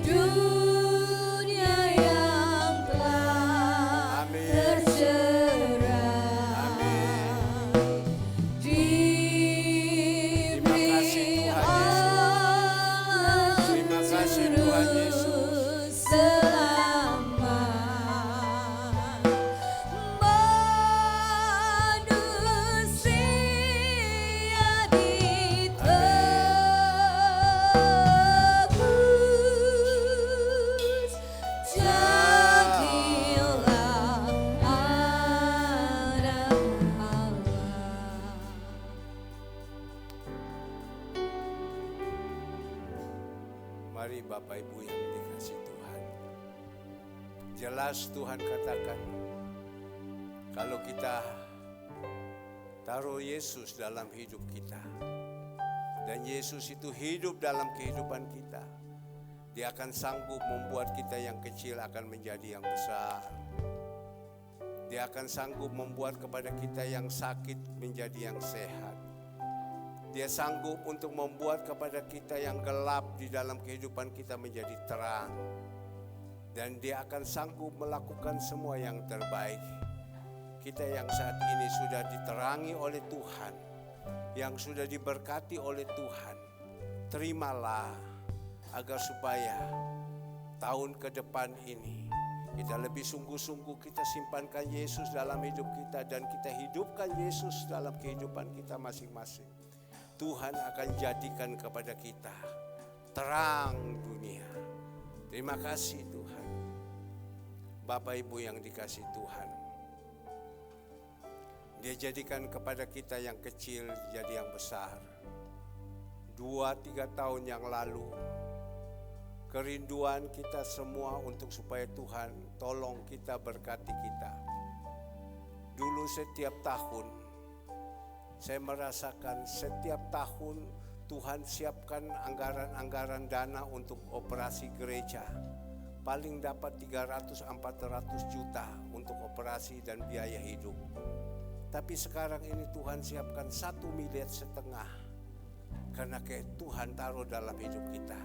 B: dunia
A: Mari Bapak Ibu yang dikasih Tuhan. Jelas Tuhan katakan, kalau kita taruh Yesus dalam hidup kita, dan Yesus itu hidup dalam kehidupan kita, Dia akan sanggup membuat kita yang kecil akan menjadi yang besar. Dia akan sanggup membuat kepada kita yang sakit menjadi yang sehat. Dia sanggup untuk membuat kepada kita yang gelap di dalam kehidupan kita menjadi terang. Dan Dia akan sanggup melakukan semua yang terbaik. Kita yang saat ini sudah diterangi oleh Tuhan, yang sudah diberkati oleh Tuhan, terimalah agar supaya tahun ke depan ini kita lebih sungguh-sungguh kita simpankan Yesus dalam hidup kita dan kita hidupkan Yesus dalam kehidupan kita masing-masing. Tuhan akan jadikan kepada kita terang dunia. Terima kasih Tuhan. Bapak Ibu yang dikasih Tuhan, Dia jadikan kepada kita yang kecil jadi yang besar. 2-3 tahun yang lalu, kerinduan kita semua untuk supaya Tuhan tolong kita, berkati kita. Dulu setiap tahun, saya merasakan setiap tahun Tuhan siapkan anggaran-anggaran dana untuk operasi gereja. Paling dapat 300-400 juta untuk operasi dan biaya hidup. Tapi sekarang ini Tuhan siapkan 1,5 miliar karena Tuhan taruh dalam hidup kita.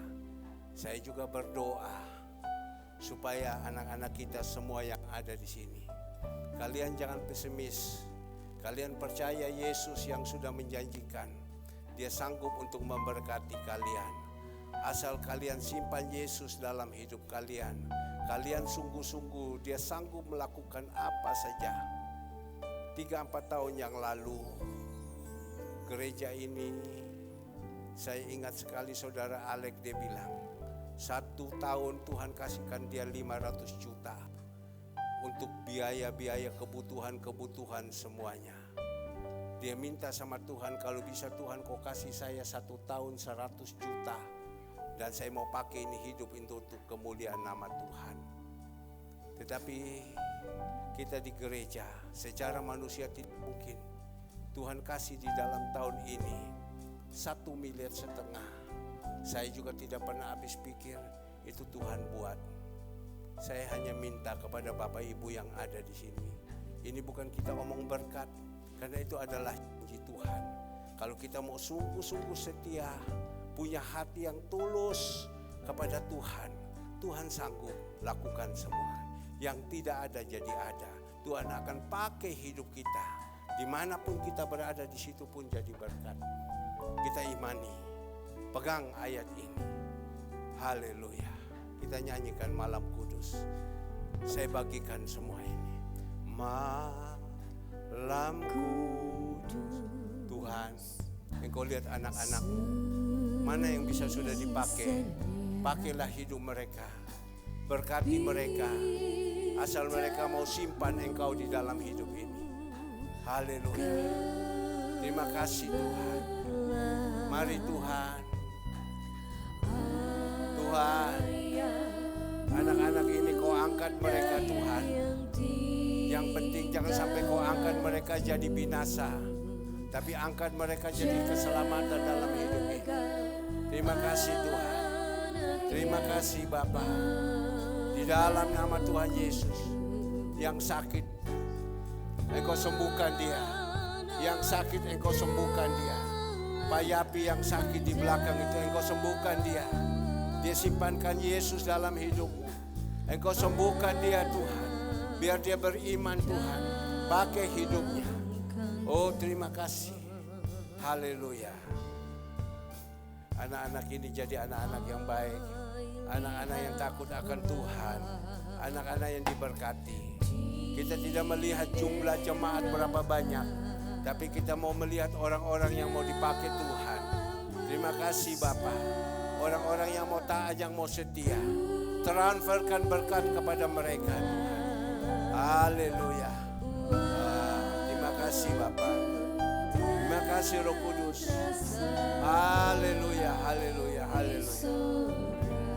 A: Saya juga berdoa supaya anak-anak kita semua yang ada di sini, kalian jangan pesimis. Kalian percaya Yesus yang sudah menjanjikan Dia sanggup untuk memberkati kalian. Asal kalian simpan Yesus dalam hidup kalian, kalian sungguh-sungguh Dia sanggup melakukan apa saja. 3-4 tahun yang lalu, gereja ini, saya ingat sekali saudara Alex, dia bilang 1 tahun Tuhan kasihkan dia 500 juta untuk biaya-biaya kebutuhan semuanya. Dia minta sama Tuhan, kalau bisa Tuhan kau kasih saya 1 tahun 100 juta dan saya mau pakai ini hidup untuk kemuliaan nama Tuhan. Tetapi kita di gereja secara manusia tidak mungkin Tuhan kasih di dalam tahun ini 1,5 miliar. Saya juga tidak pernah habis pikir itu Tuhan buat. Saya hanya minta kepada Bapak Ibu yang ada di sini. Ini bukan kita omong berkat, karena itu adalah janji Tuhan. Kalau kita mau sungguh-sungguh setia, punya hati yang tulus kepada Tuhan, Tuhan sanggup lakukan semua. Yang tidak ada jadi ada. Tuhan akan pakai hidup kita. Dimanapun kita berada, di situ pun jadi berkat. Kita imani, pegang ayat ini. Haleluya. Kita nyanyikan malam kudus. Saya bagikan semua ini. Malam kudus. Tuhan, Engkau lihat anak-anakmu, mana yang bisa sudah dipakai. Pakailah hidup mereka. Berkati mereka. Asal mereka mau simpan Engkau di dalam hidup ini. Haleluya. Terima kasih Tuhan. Mari Tuhan. Tuhan, anak-anak ini Kau angkat mereka Tuhan. Yang penting jangan sampai Kau angkat mereka jadi binasa, tapi angkat mereka jadi keselamatan dalam hidup ini. Terima kasih Tuhan. Terima kasih Bapa. Di dalam nama Tuhan Yesus, yang sakit Engkau sembuhkan dia. Yang sakit Engkau sembuhkan dia. Pak Yapi yang sakit di belakang itu Engkau sembuhkan dia. Dia simpankan Yesus dalam hidupmu. Engkau sembuhkan dia Tuhan. Biar dia beriman Tuhan. Pakai hidupnya. Oh terima kasih. Haleluya. Anak-anak ini jadi anak-anak yang baik. Anak-anak yang takut akan Tuhan. Anak-anak yang diberkati. Kita tidak melihat jumlah jemaat berapa banyak, tapi kita mau melihat orang-orang yang mau dipakai Tuhan. Terima kasih Bapa. Orang-orang yang mau taat, yang mau setia. Transferkan berkat kepada mereka Tuhan. Haleluya. Terima kasih Bapa. Terima kasih Roh Kudus. Haleluya, haleluya, haleluya.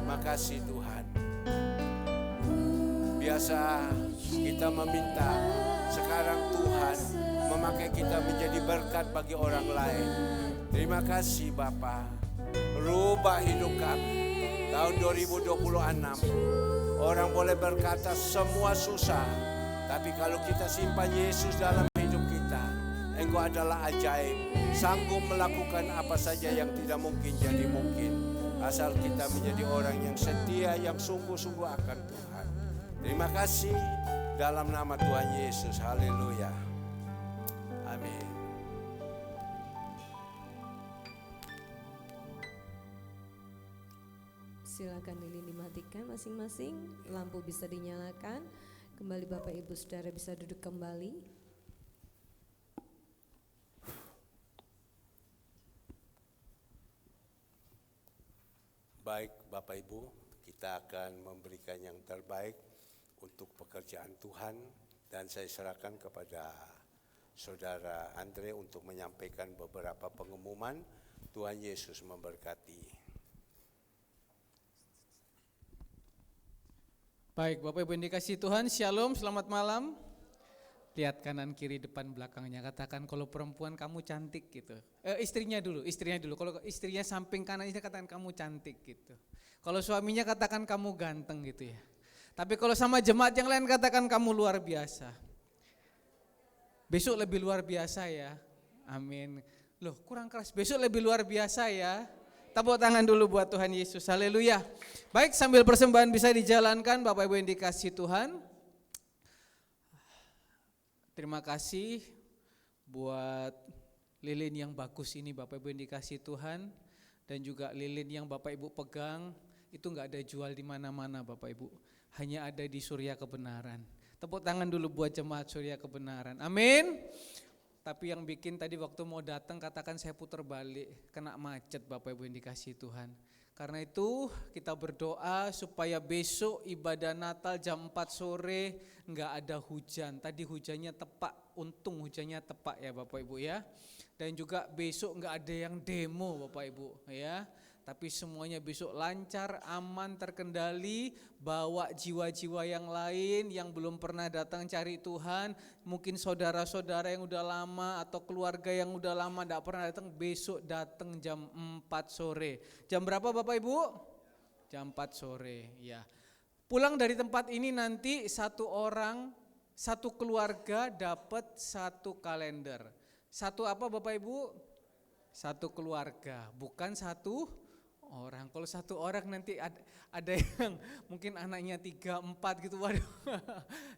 A: Terima kasih Tuhan. Biasa kita meminta, sekarang Tuhan memakai kita menjadi berkat bagi orang lain. Terima kasih Bapa. Rubah hidup kami. Tahun 2026, orang boleh berkata semua susah, tapi kalau kita simpan Yesus dalam hidup kita, Engkau adalah ajaib, sanggup melakukan apa saja yang tidak mungkin jadi mungkin. Asal kita menjadi orang yang setia, yang sungguh-sungguh akan Tuhan. Terima kasih dalam nama Tuhan Yesus. Haleluya. Amin.
B: Silakan lilin dimatikan masing-masing, lampu bisa dinyalakan. Kembali Bapak Ibu Saudara bisa duduk kembali.
A: Baik Bapak Ibu, kita akan memberikan yang terbaik untuk pekerjaan Tuhan, dan saya serahkan kepada Saudara Andre untuk menyampaikan beberapa pengumuman. Tuhan Yesus memberkati.
C: Baik, Bapak Ibu yang dikasihi Tuhan, Shalom, selamat malam. Lihat kanan kiri depan belakangnya, katakan kalau perempuan kamu cantik gitu. Istrinya dulu. Kalau istrinya samping kanannya katakan kamu cantik gitu. Kalau suaminya katakan kamu ganteng gitu ya. Tapi kalau sama jemaat yang lain katakan kamu luar biasa. Besok lebih luar biasa ya. Amin. Loh, kurang keras. Besok lebih luar biasa ya. Tepuk tangan dulu buat Tuhan Yesus. Haleluya. Baik, sambil persembahan bisa dijalankan Bapak Ibu yang dikasihi Tuhan. Terima kasih buat lilin yang bagus ini Bapak Ibu yang dikasihi Tuhan, dan juga lilin yang Bapak Ibu pegang itu enggak ada jual di mana-mana Bapak Ibu, hanya ada di Surya Kebenaran. Tepuk tangan dulu buat jemaat Surya Kebenaran. Amin. Tapi yang bikin tadi waktu mau datang katakan saya putar balik, kena macet Bapak Ibu yang dikasihi Tuhan. Karena itu kita berdoa supaya besok ibadah Natal jam 4 sore enggak ada hujan. Tadi hujannya tepat, untung hujannya tepat ya Bapak Ibu ya. Dan juga besok enggak ada yang demo Bapak Ibu ya. Tapi semuanya besok lancar, aman, terkendali, bawa jiwa-jiwa yang lain yang belum pernah datang cari Tuhan. Mungkin saudara-saudara yang udah lama atau keluarga yang udah lama enggak pernah datang, besok datang jam 4 sore. Jam berapa Bapak Ibu? Jam 4 sore ya. Pulang dari tempat ini nanti satu orang, satu keluarga dapat satu kalender. Satu apa Bapak Ibu? Satu keluarga, bukan satu orang. Kalau satu orang nanti ada yang mungkin anaknya 3, 4 gitu, waduh.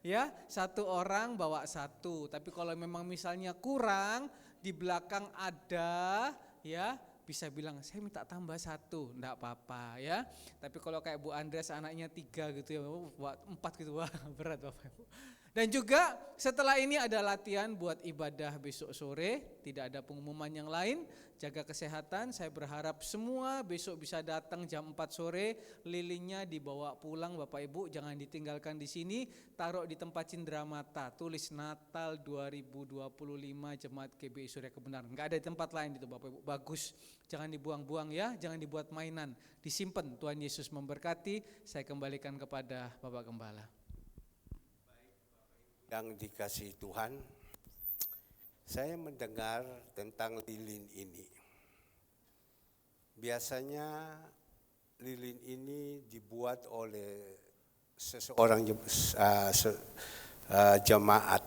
C: Ya, satu orang bawa satu. Tapi kalau memang misalnya kurang, di belakang ada, ya bisa bilang saya minta tambah satu, enggak apa-apa ya. Tapi kalau kayak Bu Andres anaknya 3 gitu ya, 4 gitu, wah berat Bapak Ibu. Dan juga setelah ini ada latihan buat ibadah besok sore, tidak ada pengumuman yang lain. Jaga kesehatan, saya berharap semua besok bisa datang jam 4 sore, lilinnya dibawa pulang Bapak Ibu, jangan ditinggalkan di sini, taruh di tempat cenderamata, tulis Natal 2025 Jemaat GBI Surya Kebenaran. Enggak ada di tempat lain itu Bapak Ibu, bagus. Jangan dibuang-buang ya, jangan dibuat mainan, disimpan. Tuhan Yesus memberkati. Saya kembalikan kepada Bapak Gembala.
A: Yang dikasihi Tuhan, saya mendengar tentang lilin ini. Biasanya lilin ini dibuat oleh seseorang jemaat